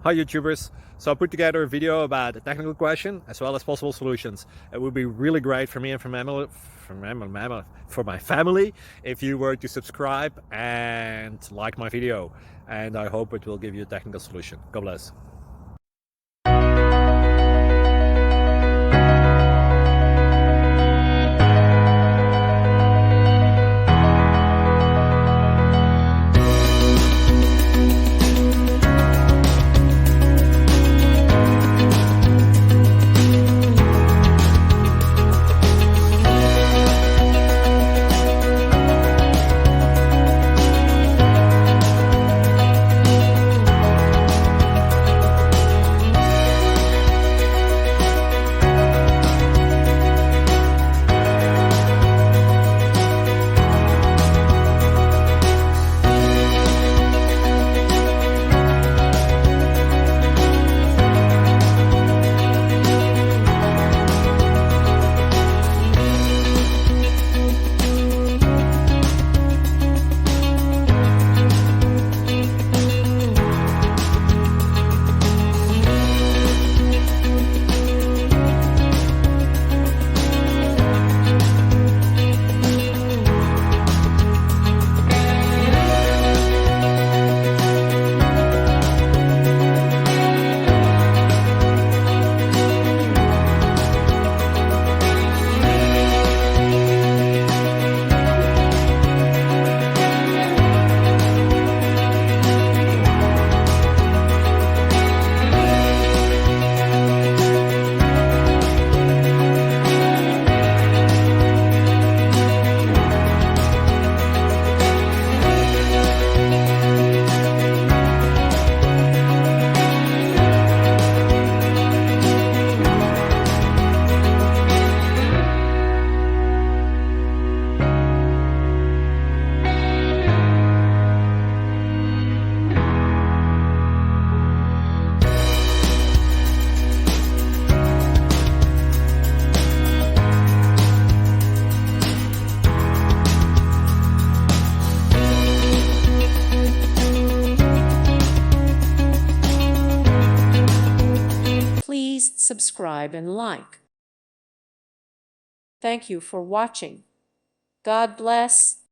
Hi YouTubers! So I put together a video about a technical question as well as possible solutions. It would be really great for me and for my family if you were to subscribe and like my video, and I hope it will give you a technical solution. God bless. Please subscribe and like. Thank you for watching. God bless.